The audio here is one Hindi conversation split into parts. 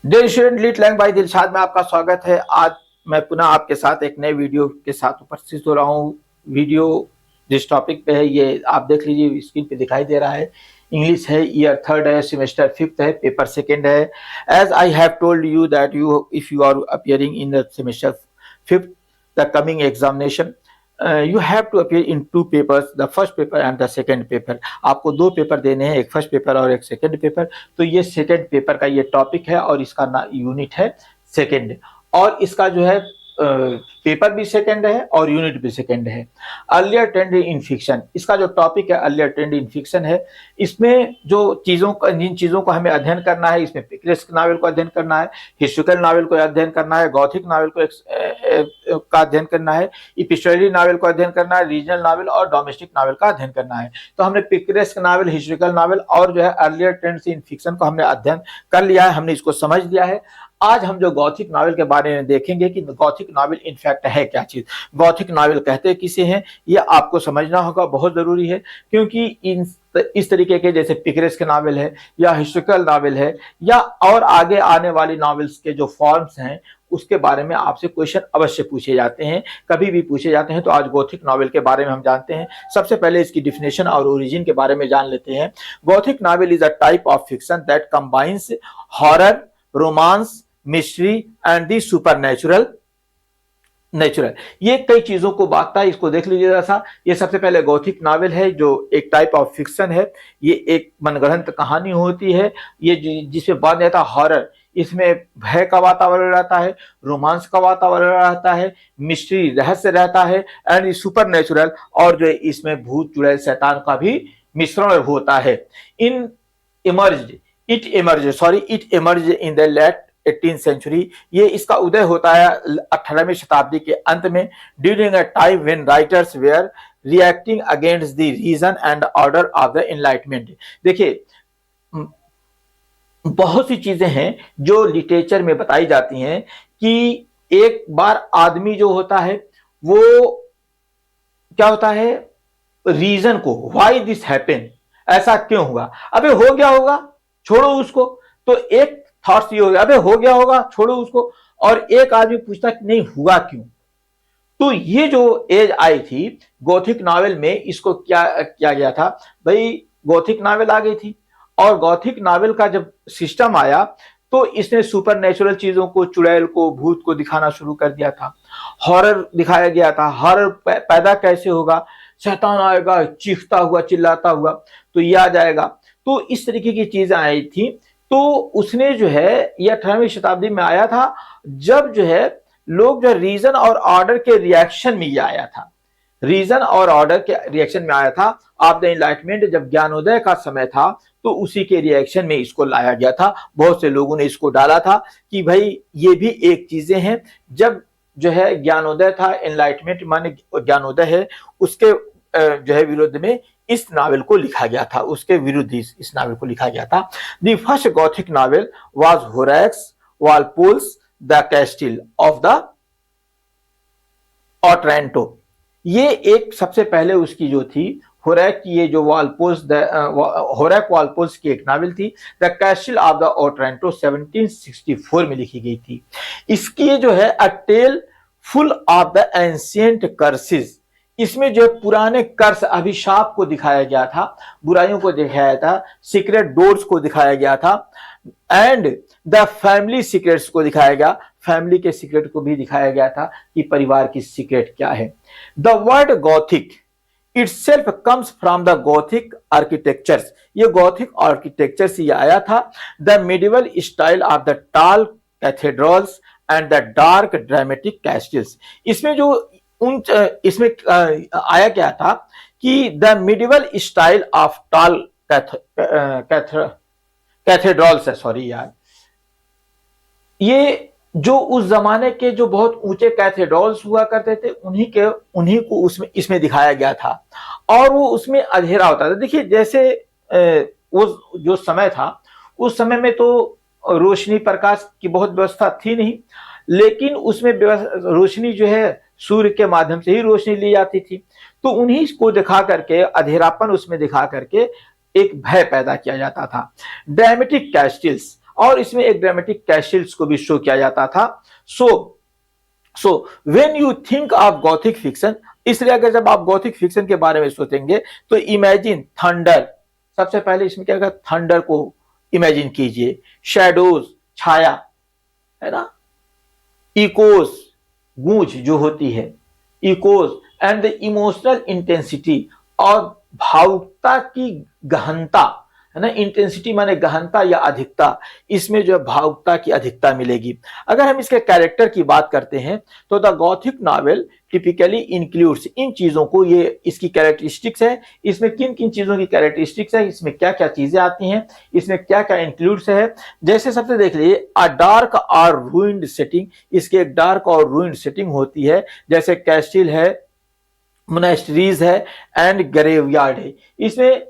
Dear student, lead lang by Dilshad में आपका स्वागत है। आज मैं पुनः आपके साथ एक नए वीडियो के साथ उपस्थित हो रहा हूँ। वीडियो जिस टॉपिक पे है ये आप देख लीजिए, स्क्रीन पे दिखाई दे रहा है। इंग्लिश है, ईयर थर्ड है, सेमेस्टर फिफ्थ है, पेपर सेकेंड है। As I have told you that you if you are appearing in the semester fifth the coming examination, you have to appear in two papers, the first paper and the second paper. आपको दो पेपर देने हैं, एक फर्स्ट पेपर और एक सेकेंड पेपर। तो ये सेकेंड पेपर का ये टॉपिक है और इसका ना यूनिट है सेकेंड, और इसका जो है पेपर भी सेकेंड है और यूनिट भी सेकेंड है। अर्लियर ट्रेंड इन फिक्शन, इसका जो टॉपिक है अर्लियर ट्रेंड इन फिक्शन है। इसमें जो जिन चीज़ों को हमें अध्ययन करना है, इसमें पिकरेस्क नावल को अध्ययन करना है, हिस्टोरिकल नावल को अध्ययन करना है, गॉथिक नावल को का अध्ययन करना है, इपिस्टोलरी नावल को अध्ययन करना है, रीजनल नावल और डोमेस्टिक नावल का अध्ययन करना है। तो हमने पिकरेस्क नावल, हिस्टोरिकल नावल और जो है अर्लियर ट्रेंड्स इन फिक्शन को हमने अध्ययन कर लिया है, हमने इसको समझ लिया है। आज हम जो गॉथिक नावल के बारे में देखेंगे कि गॉथिक नावल इनफैक्ट है क्या चीज, गॉथिक नावल कहते किसे हैं, ये आपको समझना होगा, बहुत जरूरी है। क्योंकि इस तरीके के जैसे पिकरेस्क नावल है या हिस्टोरिकल नावल है या और आगे आने वाली नॉवेल्स के जो फॉर्म्स हैं उसके बारे में आपसे क्वेश्चन अवश्य पूछे जाते हैं, कभी भी पूछे जाते हैं। तो आज गॉथिक नॉवेल के बारे में हम जानते हैं। सबसे पहले इसकी डिफिनेशन और ओरिजिन के बारे में जान लेते हैं। Gothic novel is a type of fiction that combines horror, romance, mystery and the super natural. ये कई चीजों को बांटता है, इसको देख लीजिए जैसा। ये सबसे पहले गॉथिक नावल है जो एक टाइप ऑफ फिक्शन है। ये एक मनगढ़ंत कहानी होती है, ये जिसमें बांध जाता है हॉरर, इसमें भय का वातावरण रहता है, रोमांस का वातावरण रहता है, मिस्ट्री रहस्य रहता है, एंड सुपर नेचुरल, और जो इसमें भूत चुड़ैल शैतान का भी मिश्रण होता है। In it emerge in the late 18th century, ये इसका उदय होता है 18वीं शताब्दी के अंत में, during a time when writers were reacting against the reason and order of the enlightenment. देखिए, बहुत सी चीजें हैं जो लिटरेचर में बताई जाती हैं कि एक बार आदमी जो होता है वो क्या होता है, रीजन को, व्हाई दिस हैपेन, ऐसा क्यों हुआ, अबे हो गया होगा छोड़ो उसको। तो एक थॉट्स ये हो गया, अबे हो गया होगा छोड़ो उसको, और एक आदमी पूछता कि नहीं हुआ क्यों। तो ये जो एज आई थी गॉथिक नॉवेल में, इसको क्या किया गया था भाई, गॉथिक नॉवेल आ गई थी और गॉथिक नॉवेल का जब सिस्टम आया तो इसने सुपर नेचुरल चीजों को, चुड़ैल को, भूत को दिखाना शुरू कर दिया था। हॉरर दिखाया गया था। हॉरर पैदा कैसे होगा, शैतान आएगा चीखता हुआ, चिल्लाता हुआ, तो ये आ जाएगा। तो इस तरीके की चीजें आई थी। तो उसने जो है ये 18वीं शताब्दी में आया था, जब जो है लोग जो रीजन और ऑर्डर के रिएक्शन में ये आया था, रीजन और ऑर्डर के रिएक्शन में आया था। ऑफ द एनलाइटमेंट, जब ज्ञानोदय का समय था तो उसी के रिएक्शन में इसको लाया गया था। बहुत से लोगों ने इसको डाला था कि भाई ये भी एक चीजें हैं। जब जो है ज्ञानोदय था, एनलाइटमेंट माने ज्ञानोदय है, उसके जो है विरुद्ध में इस नावल को लिखा गया था, उसके विरुद्ध इस नावल को लिखा गया था। The first gothic novel was Horace Walpole's the castle of the Otranto. ये एक सबसे पहले उसकी जो थी होरेक की, ये जो होरेक वालपोल्स की एक नावल थी, the castle of the Otranto 1764 में लिखी गई थी। इसकी जो है a tale full of the ancient curses, इसमें जो पुराने कर्स, अभिशाप को दिखाया गया था, बुराइयों को दिखाया था, सीक्रेट डोर्स को दिखाया गया था, एंड द फैमिली सीक्रेट्स को दिखाया गया, फैमिली के सीक्रेट को भी दिखाया गया था कि परिवार की सीक्रेट क्या है। The word Gothic itself comes from the Gothic architectures, ये गॉथिक आर्किटेक्चर से आया था। The medieval style of the tall cathedrals and the dark dramatic castles, इसमें जो इसमें आया क्या था कि the medieval style of tall cathedrals है, सॉरी यार, ये जो उस जमाने के जो बहुत ऊंचे कैथेड्रल्स हुआ करते थे उन्हीं को उसमें इसमें दिखाया गया था, और वो उसमें अंधेरा होता था। देखिए, जैसे वो जो समय था उस समय में तो रोशनी प्रकाश की बहुत व्यवस्था थी नहीं, लेकिन उसमें रोशनी जो है सूर्य के माध्यम से ही रोशनी ली जाती थी। तो उन्हीं को दिखा करके, अधेरापन उसमें दिखा करके एक भय पैदा किया जाता था। ड्रामेटिक कैस्टिल्स, और इसमें एक ड्रामेटिक कैस्टल्स को भी शो किया जाता था। So when you think of Gothic fiction, इसलिए अगर जब आप गॉथिक फिक्शन के बारे में सोचेंगे तो इमेजिन थंडर, सबसे पहले इसमें क्या होगा, थंडर को इमेजिन कीजिए, शैडोज छाया, है ना, इकोज गूंज जो होती है, echoes and the emotional intensity, और भावुकता की गहनता, है ना, इंटेंसिटी माने गहनता या अधिकता, इसमें जो है भावुकता की अधिकता मिलेगी। अगर हम इसके कैरेक्टर की बात करते हैं तो the Gothic novel typically includes इन चीजों को, ये इसकी कैरेक्टरिस्टिक्स है, इसमें किन किन चीजों की कैरेक्टरिस्टिक्स है, इसमें क्या क्या चीजें आती हैं, इसमें क्या क्या इंक्लूड्स है। जैसे सबसे देख लीजिए, अ डार्क और रूइंड सेटिंग, इसकी एक डार्क और रूइंड सेटिंग होती है, जैसे कैस्टिल है, मोनेस्ट्रीज है एंड ग्रेवयार्ड है। इसमें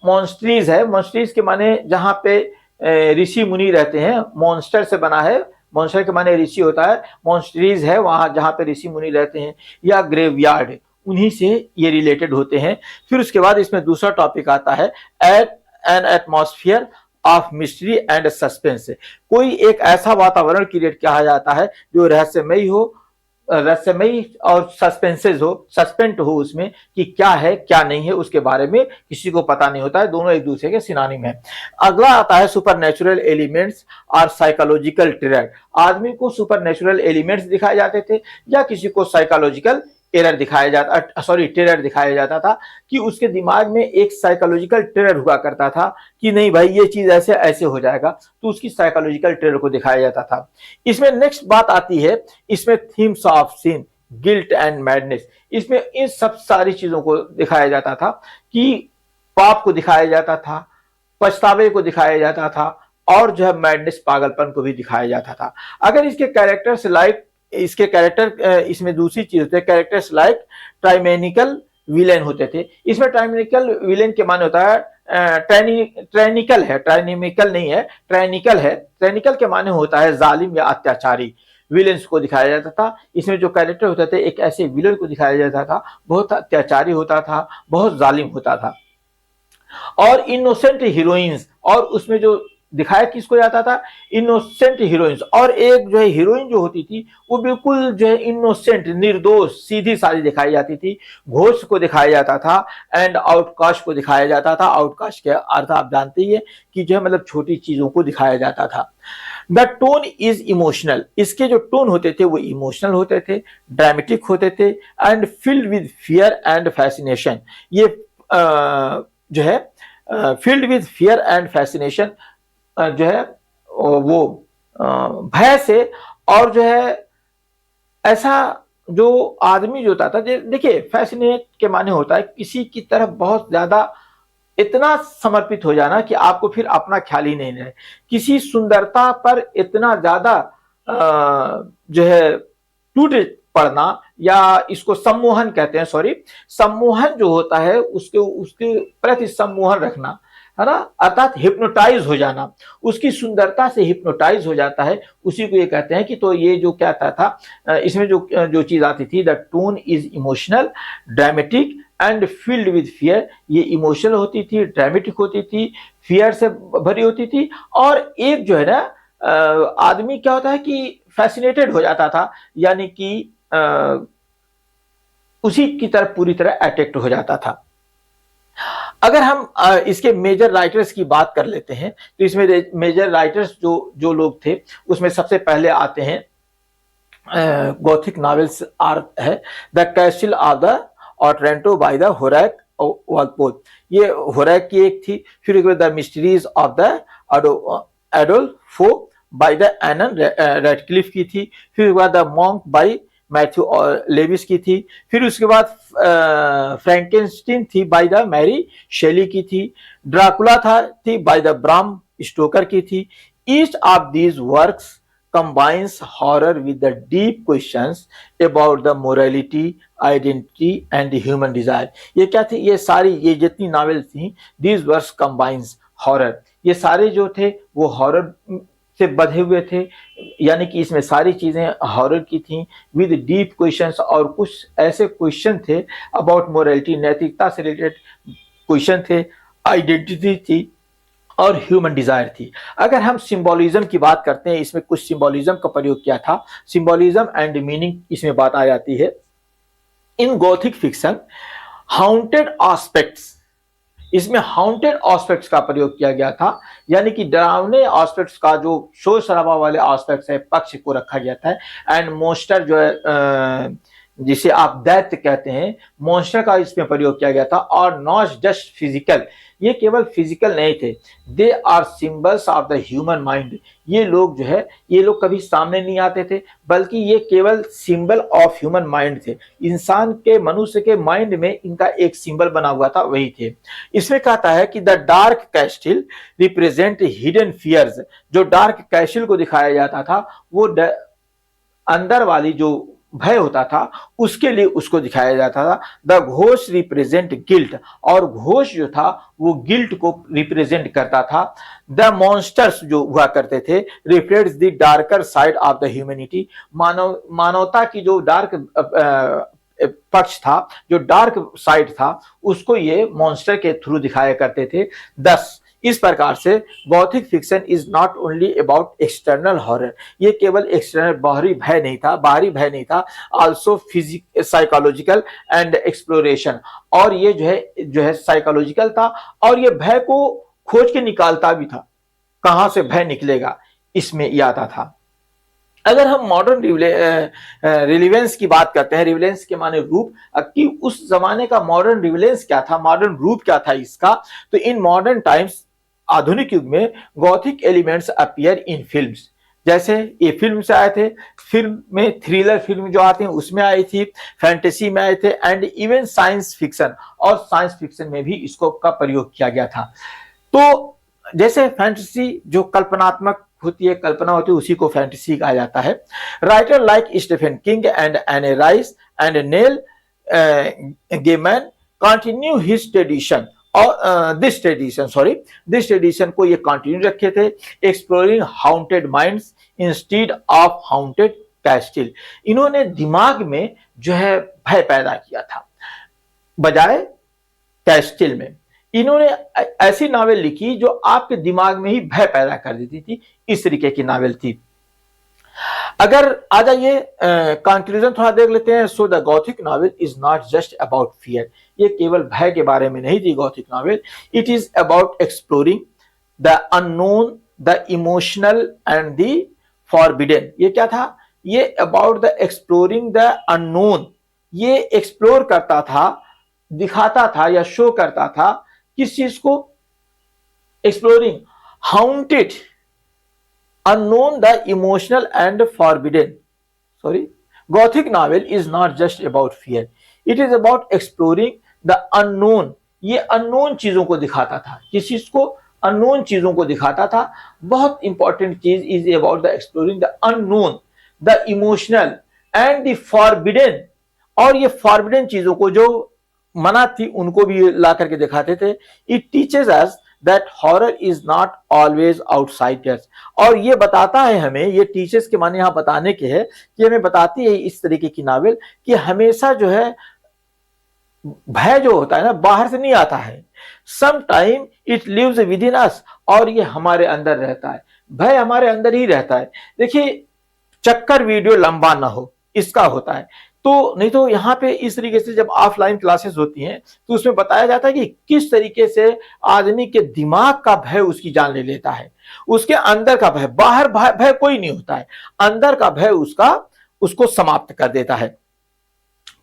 मॉन्स्ट्रीज है, मॉन्स्ट्रीज के माने जहां पे ऋषि मुनि रहते हैं, मॉन्स्टर से बना है, मॉन्स्टर के माने ऋषि होता है, मॉन्स्ट्रीज है वहां जहां पे ऋषि मुनि रहते हैं, या ग्रेवयार्ड, उन्हीं से ये रिलेटेड होते हैं। फिर उसके बाद इसमें दूसरा टॉपिक आता है N atmosphere of mystery and suspense, कोई एक ऐसा वातावरण क्रिएट किया जाता है जो रहस्यमयी हो, रहस्यमयी और सस्पेंसेस हो, सस्पेंट हो उसमें कि क्या है क्या नहीं है, उसके बारे में किसी को पता नहीं होता है, दोनों एक दूसरे के सिनोनिम है। अगला आता है सुपरनेचुरल एलिमेंट्स और साइकोलॉजिकल टेरर, आदमी को सुपरनेचुरल एलिमेंट्स दिखाए जाते थे या किसी को साइकोलॉजिकल टेरर दिखाया जाता था कि उसके दिमाग में एक साइकोलॉजिकल टेरर हुआ करता था कि नहीं भाई ये चीज ऐसे ऐसे हो जाएगा, तो उसकी साइकोलॉजिकल टेरर को दिखाया जाता था। इसमें नेक्स्ट बात आती है, इसमें themes of sin, guilt and madness, इसमें इन सब सारी चीजों को दिखाया जाता था कि पाप को दिखाया जाता था, पछतावे को दिखाया जाता था, और जो है मैडनेस पागलपन को भी दिखाया जाता था। अगर इसके कैरेक्टर्स लाइक, इसके कैरेक्टर, इसमें दूसरी चीज होती है, कैरेक्टर्स लाइक ट्राइमेनिकल विलेन होते थे। इसमें ट्राइमेनिकल विलेन के माने होता है ट्राइनिकल है, ट्राइनिमिकल नहीं है, ट्राइनिकल है। ट्राइनिकल के माने होता है जालिम या अत्याचारी, विलेंस को दिखाया जाता था। इसमें जो कैरेक्टर होते थे, एक ऐसे विलेन को दिखाया जाता था, बहुत अत्याचारी होता था, बहुत जालिम होता था। और इनोसेंट हीरोइंस, और उसमें जो दिखाया किसको जाता था, इनोसेंट हीरोइंस, और एक जो है हीरोइन जो होती थी वो बिल्कुल जो है इनोसेंट, निर्दोष, सीधी सादी दिखाई जाती थी। घोष को दिखाया जाता था एंड आउटकास्ट को दिखाया जाता था। आउटकास्ट के अर्थ आप जानते ही है कि जो है मतलब छोटी चीजों को दिखाया जाता था। द टोन इज इमोशनल, इसके जो टोन होते थे वो इमोशनल होते थे, ड्रामेटिक होते थे and filled with fear and fascination. ये जो है filled with fear and fascination जो है वो भय से, और जो है ऐसा जो आदमी जो होता था, देखिए फैसिनेट के माने होता है किसी की तरफ बहुत ज्यादा इतना समर्पित हो जाना कि आपको फिर अपना ख्याल ही नहीं रहे, किसी सुंदरता पर इतना ज्यादा जो है टूट पड़ना, या इसको सम्मोहन कहते हैं, सॉरी, सम्मोहन जो होता है उसके प्रति सम्मोहन रखना, है ना, अर्थात हिप्नोटाइज हो जाना, उसकी सुंदरता से हिप्नोटाइज हो जाता है, उसी को ये कहते हैं कि, तो ये जो कहता था इसमें जो चीज आती थी, the tone is emotional, dramatic and field with fear, ये इमोशनल होती थी, ड्रामेटिक होती थी, फियर से भरी होती थी, और एक जो है ना आदमी क्या होता है कि फैसिनेटेड हो जाता था, यानी कि उसी की तरफ पूरी तरह अट्रैक्ट हो जाता था। अगर हम इसके मेजर राइटर्स की बात कर लेते हैं तो इसमें मेजर राइटर्स जो लोग थे उसमें सबसे पहले आते हैं गॉथिक नॉवेल्स आर है the castle of the Otranto by the Horace Walpole, ये होरैक की एक थी। फिर the mysteries of the Udolpho by the Ann Radcliffe की थी। फिर the monk by Matthew Lewis की थी। फिर उसके बाद फ्रैंकेनस्टीन थी बाय द मैरी शेली की थी। ड्राकुला थी बाय द ब्राम स्टोकर की थी। Each of these works combines horror with the deep questions about the morality, identity and human desire। ये क्या थी, ये सारी ये जितनी नॉवेल थी, these works combines horror, ये सारे जो थे वो हॉरर से बधे हुए थे, यानी कि इसमें सारी चीजें हॉरर की थी, विद डीप क्वेश्चंस, और कुछ ऐसे क्वेश्चन थे अबाउट मोरालिटी, नैतिकता से रिलेटेड क्वेश्चन थे, आइडेंटिटी थी, और ह्यूमन डिजायर थी। अगर हम सिंबोलिज्म की बात करते हैं, इसमें कुछ सिंबोलिज्म का प्रयोग किया था। सिंबोलिज्म एंड मीनिंग इसमें बात आ जाती है। इन गॉथिक फिक्शन हाउंटेड एस्पेक्ट्स, इसमें हाउंटेड एस्पेक्ट्स का प्रयोग किया गया था, यानी कि डरावने एस्पेक्ट्स का, जो शोर शराबा वाले एस्पेक्ट्स है, पक्ष को रखा गया था। एंड मोस्टर जो है जिसे आप दैत्य कहते हैं, मॉन्स्टर का इसमें प्रयोग किया गया था। और नॉट जस्ट फिजिकल, ये केवल फिजिकल नहीं थे, they are symbols of the human mind. ये लोग जो है, ये लोग कभी सामने नहीं आते थे, बल्कि ये केवल सिंबल ऑफ ह्यूमन माइंड थे। इंसान के, मनुष्य के माइंड में इनका एक सिंबल बना हुआ था, वही थे। इसमें कहता है कि the dark castle represent hidden fears. जो डार्क कैस्टिल को दिखाया जाता था, वो अंदर वाली जो भय होता था, उसके लिए उसको दिखाया जाता था। द घोष रिप्रेजेंट गिल्ट, और घोष जो था वो गिल्ट को रिप्रेजेंट करता था। द मॉन्स्टर्स जो हुआ करते थे reflects the darker side of the humanity, मानवता की जो डार्क पक्ष था, जो डार्क साइड था, उसको ये मॉन्स्टर के थ्रू दिखाया करते थे। दस इस प्रकार से gothic fiction is not only about external horror, ये केवल एक्सटर्नल बाहरी भय नहीं था, also physic psychological and exploration. और ये जो है साइकोलॉजिकल था, और ये भय को खोज के निकालता भी था, कहां से भय निकलेगा, इसमें ये आता था। अगर हम मॉडर्न रिलेवेंस की बात करते हैं, रिलेवेंस के माने रूप, कि उस जमाने का मॉडर्न रिलेवेंस क्या था, मॉडर्न रूप क्या था इसका, तो इन मॉडर्न टाइम्स, आधुनिक युग में, Gothic elements appear in films. जैसे ये फिल्म से आए थे, फिल्म में थ्रिलर फिल्म जो आते हैं उसमें आई थी, फैंटेसी में आए थे, एंड इवन साइंस फिक्शन, और साइंस फिक्शन में भी इसको का प्रयोग किया गया था। तो जैसे फैंटेसी जो कल्पनात्मक होती है, कल्पना होती है, उसी को फैंटेसी कहा जाता है। Writer like Stephen King and Anne Rice and Neil Gaiman continue his tradition, और दिस ट्रेडिशन को ये कंटिन्यू रखे थे, exploring haunted minds instead of haunted castle. इन्होंने दिमाग में जो है भय पैदा किया था, बजाय कैस्टिल में। इन्होंने ऐसी नावल लिखी जो आपके दिमाग में ही भय पैदा कर देती थी, इस तरीके की नावल थी। अगर आ जाइए कंक्लूजन थोड़ा देख लेते हैं। So the Gothic novel is not just about fear, ये केवल भय के बारे में नहीं थी Gothic novel, it is about exploring the unknown, the emotional and the forbidden. ये क्या था, ये about the exploring the unknown, ये एक्सप्लोर करता था, दिखाता था या शो करता था, किस चीज को, exploring haunted, unknown, the emotional and forbidden. Sorry, Gothic novel is not just about fear, it is about exploring the unknown. ये unknown चीजों को दिखाता था, किस चीज को, unknown चीजों को दिखाता था। बहुत इंपॉर्टेंट चीज is about the exploring the unknown, the emotional and the forbidden। और ये forbidden चीजों को, जो मना थी, उनको भी ला करके दिखाते थे। It teaches us that horror is not always outsiders, और ये बताता है हमें, ये टीचर्स के माने यहां बताने के है कि हमें बताती है इस तरीके की नावल कि हमेशा जो है भय जो होता है ना, बाहर से नहीं आता है, some time it lives within us, और ये हमारे अंदर रहता है, भय हमारे अंदर ही रहता है। देखिए, चक्कर वीडियो लंबा ना हो, इसका होता है। तो नहीं तो यहाँ पे इस तरीके से जब ऑफलाइन क्लासेस होती हैं तो उसमें बताया जाता है कि किस तरीके से आदमी के दिमाग का भय उसकी जान ले लेता है, उसके अंदर का भय, बाहर भय कोई नहीं होता है, अंदर का भय उसको समाप्त कर देता है।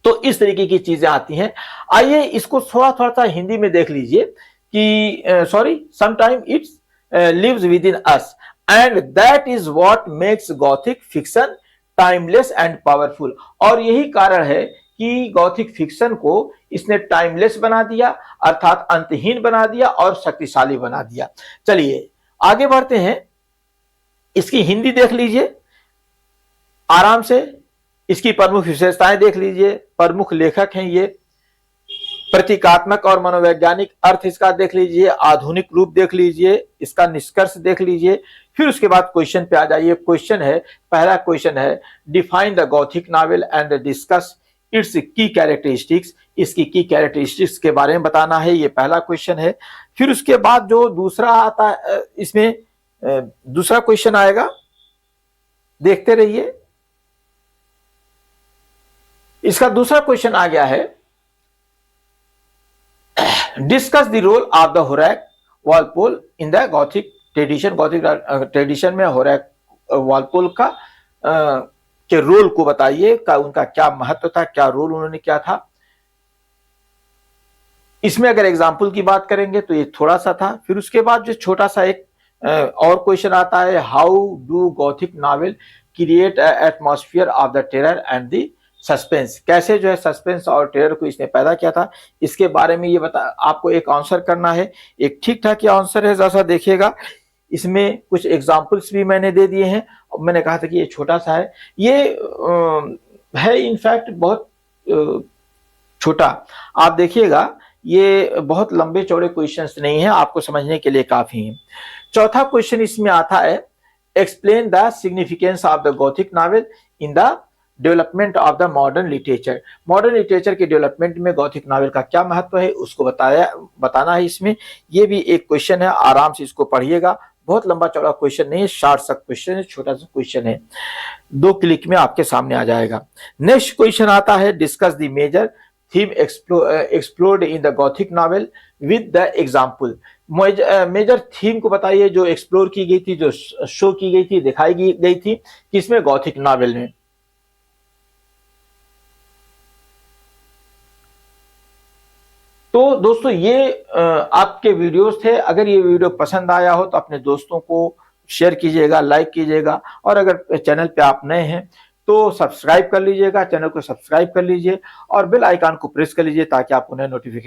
तो इस तरीके की चीजें आती हैं। आइए इसको थोड़ा थोड़ा सा हिंदी में देख लीजिए कि sorry, sometime it's lives within us and that is what makes gothic fiction timeless and powerful. और यही कारण है कि गॉथिक फिक्शन को इसने टाइमलेस बना दिया, अर्थात अंतहीन बना दिया और शक्तिशाली बना दिया। चलिए आगे बढ़ते हैं, इसकी हिंदी देख लीजिए आराम से, इसकी प्रमुख विशेषताएं देख लीजिए, प्रमुख लेखक हैं ये, प्रतीकात्मक और मनोवैज्ञानिक अर्थ इसका देख लीजिए, आधुनिक रूप देख लीजिए, इसका निष्कर्ष देख लीजिए। फिर उसके बाद क्वेश्चन पे आ जाइए। क्वेश्चन है, पहला क्वेश्चन है, define the Gothic novel and discuss it's की कैरेक्टरिस्टिक्स, इसकी की कैरेक्टरिस्टिक्स के बारे में बताना है, ये पहला क्वेश्चन है। फिर उसके बाद जो दूसरा आता है, इसमें दूसरा क्वेश्चन आएगा, देखते रहिए। इसका दूसरा क्वेश्चन आ गया है, discuss the role of the Horace Walpole in the Gothic tradition. Gothic tradition में होराक वॉलपोल का के रोल को बताइए, का उनका क्या महत्व था, क्या रोल उन्होंने किया था। इसमें अगर एग्जाम्पल की बात करेंगे तो ये थोड़ा सा था। फिर उसके बाद जो छोटा सा एक और क्वेश्चन आता है, how do Gothic novel create atmosphere of the terror and the suspense. कैसे जो है सस्पेंस और टेरर को इसने पैदा किया था, इसके बारे में ये बता, आपको एक आंसर करना है। एक ठीक ठाक आंसर है, जैसा देखिएगा। इसमें कुछ एग्जाम्पल्स भी मैंने दे दिए हैं। मैंने कहा था कि ये छोटा सा है, ये है इनफैक्ट बहुत छोटा। आप देखिएगा, ये बहुत लंबे चौड़े क्वेश्चंस नहीं है, आपको समझने के लिए काफी है। चौथा क्वेश्चन इसमें आता है, explain the significance of the Gothic novel in the development of the modern literature. Modern literature के डेवलपमेंट में गॉथिक नॉवेल का क्या महत्व है, उसको बताना है इसमें। ये भी एक क्वेश्चन है, आराम से इसको पढ़िएगा। बहुत लंबा चौड़ा क्वेश्चन नहीं है, शॉर्ट सा क्वेश्चन है, छोटा सा क्वेश्चन है, 2 क्लिक में आपके सामने आ जाएगा। नेक्स्ट क्वेश्चन आता है, discuss the major theme explored in the Gothic novel with the example. Major theme को बताइए जो एक्सप्लोर की गई थी, जो शो की गई थी, दिखाई गई थी किसमें, गॉथिक नॉवेल में। तो दोस्तों ये आपके वीडियोस थे। अगर ये वीडियो पसंद आया हो तो अपने दोस्तों को शेयर कीजिएगा, लाइक कीजिएगा, और अगर चैनल पे आप नए हैं तो सब्सक्राइब कर लीजिएगा, चैनल को सब्सक्राइब कर लीजिए और बेल आइकन को प्रेस कर लीजिए ताकि आपको नए नोटिफिकेशन